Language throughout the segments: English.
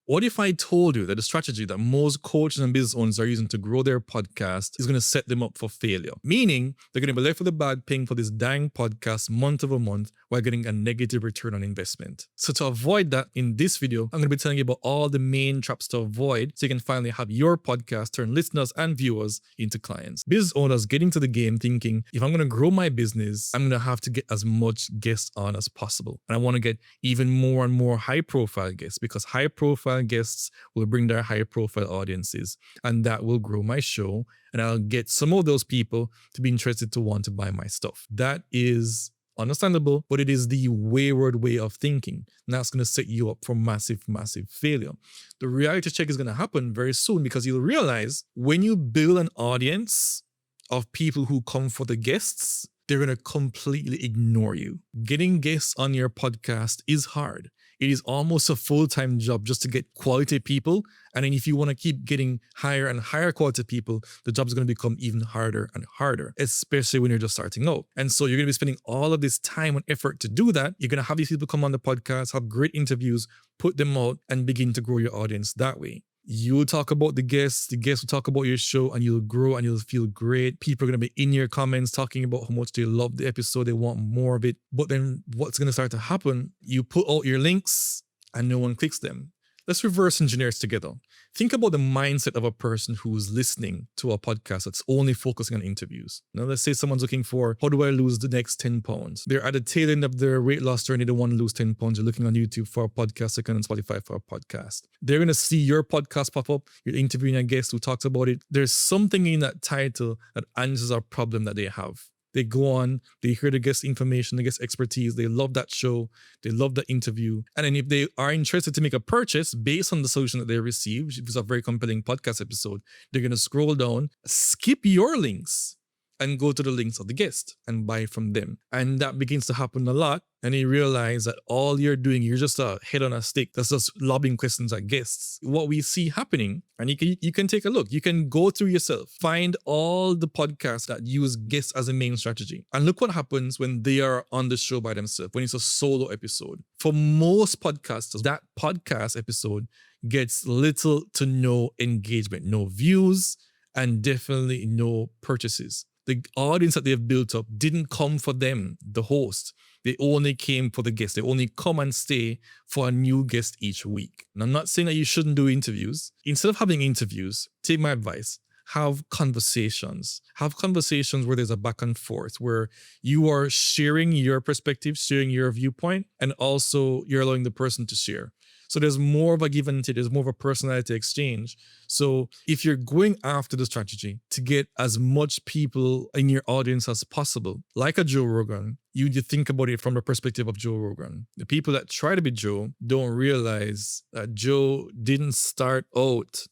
What if I told you that the strategy that most coaches and business owners are using to grow their podcast is going to set them up for failure? Meaning they're going to be left with a bag paying for this dang podcast month over month while getting a negative return on investment. So to avoid that, in this video, I'm going to be telling you about all the main traps to avoid so you can finally have your podcast turn listeners and viewers into clients. Business owners get into the game thinking, if I'm going to grow my business, I'm going to have to get as much guests on as possible. And I want to get even more and more high profile guests, because high profile guests will bring their high profile audiences, and that will grow my show, and I'll get some of those people to be interested to want to buy my stuff. That is understandable, but it is the wayward way of thinking. And that's going to set you up for massive, massive failure. The reality check is going to happen very soon, because you'll realize when you build an audience of people who come for the guests, they're going to completely ignore you. Getting guests on your podcast is hard. It is almost a full-time job just to get quality people. And then if you want to keep getting higher and higher quality people, the job is going to become even harder and harder, especially when you're just starting out. And so you're going to be spending all of this time and effort to do that. You're going to have these people come on the podcast, have great interviews, put them out, and begin to grow your audience that way. You'll talk about the guests will talk about your show, and you'll grow and you'll feel great. People are going to be in your comments talking about how much they love the episode, they want more of it. But then what's going to start to happen, you put out your links and no one clicks them. Let's reverse engineer this together. Think about the mindset of a person who's listening to a podcast that's only focusing on interviews. Now, let's say someone's looking for, how do I lose the next 10 pounds? They're at the tail end of their weight loss journey. They want to lose 10 pounds. They're looking on YouTube for a podcast, second on Spotify for a podcast. They're going to see your podcast pop up. You're interviewing a guest who talks about it. There's something in that title that answers a problem that they have. They go on, they hear the guest information, the guest expertise, they love that show, they love the interview. And then if they are interested to make a purchase based on the solution that they receive, if it's a very compelling podcast episode, they're going to scroll down, skip your links, and go to the links of the guest and buy from them. And that begins to happen a lot. And you realize that all you're doing, you're just a head on a stick that's just lobbing questions at guests. What we see happening, and you can take a look, you can go through yourself, find all the podcasts that use guests as a main strategy. And look what happens when they are on the show by themselves, when it's a solo episode. For most podcasters, that podcast episode gets little to no engagement, no views, and definitely no purchases. The audience that they've built up didn't come for them, the host. They only came for the guest. They only come and stay for a new guest each week. And I'm not saying that you shouldn't do interviews. Instead of having interviews, take my advice. Have conversations. Have conversations where there's a back and forth, where you are sharing your perspective, sharing your viewpoint, and also you're allowing the person to share. So there's more of a give and take, there's more of a personality exchange. So if you're going after the strategy to get as much people in your audience as possible, like a Joe Rogan, you think about it from the perspective of Joe Rogan. The people that try to be Joe don't realize that Joe didn't start out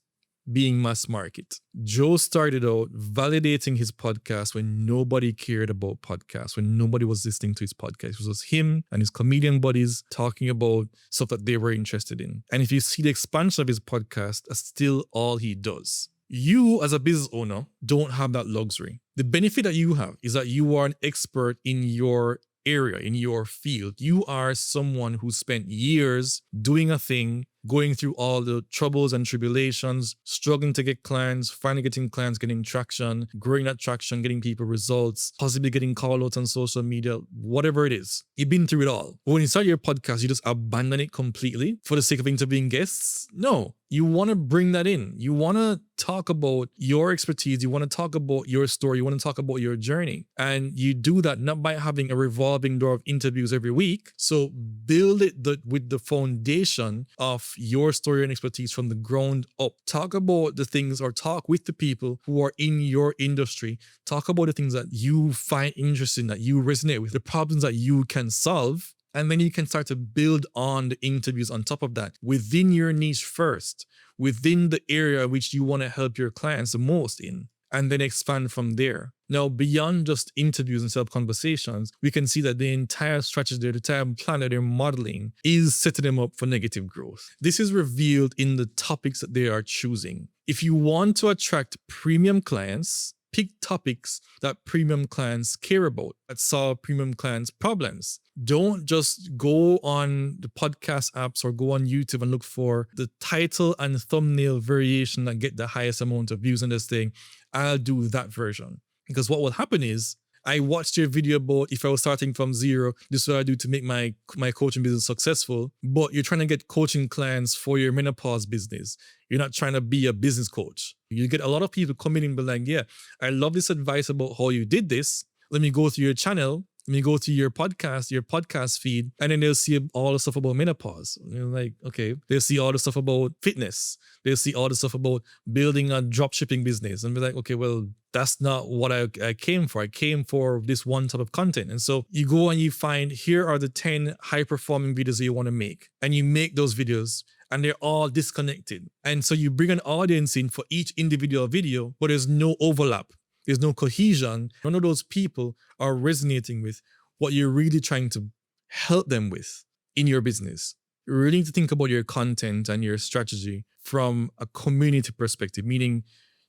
being mass market. Joe started out validating his podcast when nobody cared about podcasts, when nobody was listening to his podcast. It was just him and his comedian buddies talking about stuff that they were interested in. And if you see the expansion of his podcast, that's still all he does. You, as a business owner, don't have that luxury. The benefit that you have is that you are an expert in your area, in your field. You are someone who spent years doing a thing, going through all the troubles and tribulations, struggling to get clients, finally getting clients, getting traction, growing that traction, getting people results, possibly getting call outs on social media, whatever it is. You've been through it all. But when you start your podcast, you just abandon it completely for the sake of interviewing guests? No. You want to bring that in. You want to talk about your expertise. You want to talk about your story. You want to talk about your journey. And you do that not by having a revolving door of interviews every week. So build it with the foundation of your story and expertise from the ground up. Talk about the things, or talk with the people who are in your industry. Talk about the things that you find interesting, that you resonate with, the problems that you can solve. And then you can start to build on the interviews on top of that within your niche first, within the area which you want to help your clients the most in, and then expand from there. Now, beyond just interviews and self-conversations, we can see that the entire strategy, the entire plan that they're modeling is setting them up for negative growth. This is revealed in the topics that they are choosing. If you want to attract premium clients, Pick topics that premium clients care about, that solve premium clients' problems. Don't just go on the podcast apps or go on YouTube and look for the title and thumbnail variation that get the highest amount of views on this thing. I'll do that version. Because what will happen is, I watched your video about if I was starting from zero, this is what I do to make my coaching business successful. But you're trying to get coaching clients for your menopause business. You're not trying to be a business coach. You get a lot of people coming in and be like, yeah, I love this advice about how you did this. Let me go to your channel. Let me go to your podcast feed, and then they'll see all the stuff about menopause. And you're like, okay. They'll see all the stuff about fitness. They'll see all the stuff about building a drop shipping business. And be like, okay, well, that's not what I came for. I came for this one type of content. And so you go and you find, here are the 10 high performing videos that you want to make. And you make those videos, and they're all disconnected. And so you bring an audience in for each individual video, but there's no overlap. There's no cohesion. None of those people are resonating with what you're really trying to help them with in your business. You really need to think about your content and your strategy from a community perspective, meaning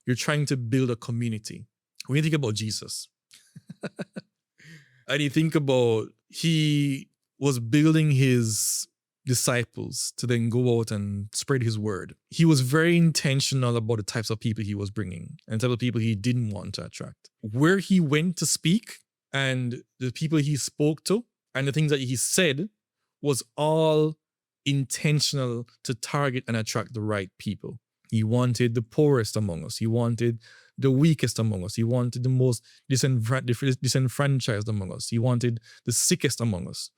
you're trying to build a community. When you think about Jesus, and you think about he was building his disciples to then go out and spread his word. He was very intentional about the types of people he was bringing and the type of people he didn't want to attract. Where he went to speak and the people he spoke to and the things that he said was all intentional to target and attract the right people. He wanted the poorest among us. He wanted the weakest among us. He wanted the most disenfranchised among us. He wanted the sickest among us.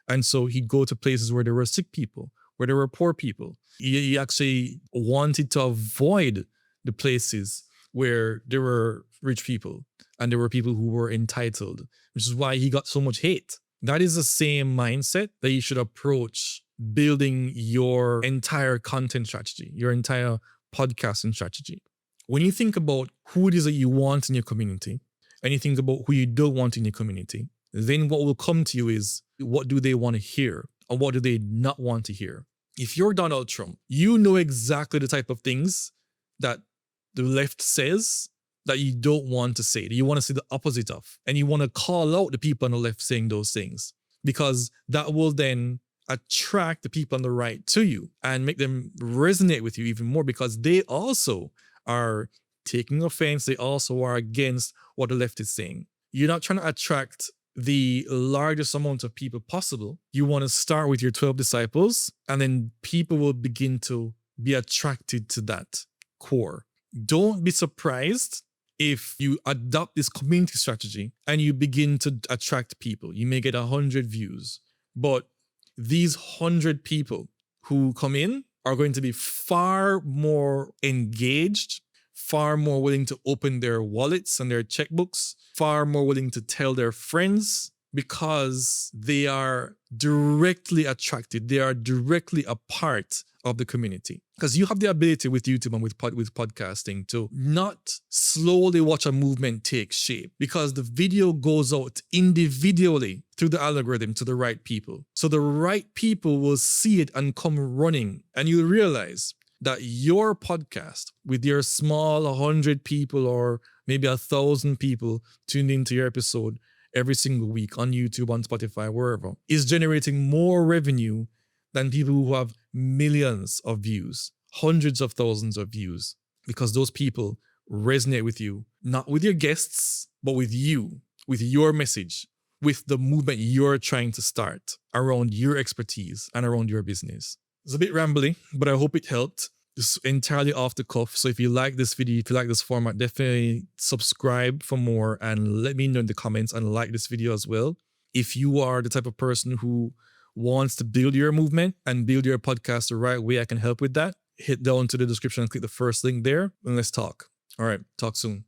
And so he'd go to places where there were sick people, where there were poor people. He actually wanted to avoid the places where there were rich people and there were people who were entitled, which is why he got so much hate. That is the same mindset that you should approach building your entire content strategy, your entire podcasting strategy. When you think about who it is that you want in your community and you think about who you don't want in your community, then what will come to you is, what do they want to hear or what do they not want to hear? If you're Donald Trump, you know exactly the type of things that the left says that you don't want to say, that you want to say the opposite of. And you want to call out the people on the left saying those things, because that will then attract the people on the right to you and make them resonate with you even more, because they also are taking offense. They also are against what the left is saying. You're not trying to attract the largest amount of people possible. You want to start with your 12 disciples, and then people will begin to be attracted to that core. Don't be surprised if you adopt this community strategy and you begin to attract people. You may get 100 views, but these 100 people who come in are going to be far more engaged, far more willing to open their wallets and their checkbooks, far more willing to tell their friends, because they are directly attracted. They are directly a part of the community. Because you have the ability with YouTube and with podcasting to not slowly watch a movement take shape, because the video goes out individually through the algorithm to the right people. So the right people will see it and come running, and you'll realize that your podcast with your small 100 people or maybe 1,000 people tuned into your episode every single week on YouTube, on Spotify, wherever, is generating more revenue than people who have millions of views, hundreds of thousands of views, because those people resonate with you, not with your guests, but with you, with your message, with the movement you're trying to start around your expertise and around your business. It's a bit rambly, but I hope it helped. It's entirely off the cuff. So if you like this video, if you like this format, definitely subscribe for more and let me know in the comments, and like this video as well. If you are the type of person who wants to build your movement and build your podcast the right way, I can help with that. Hit down to the description and click the first link there, and let's talk. All right, talk soon.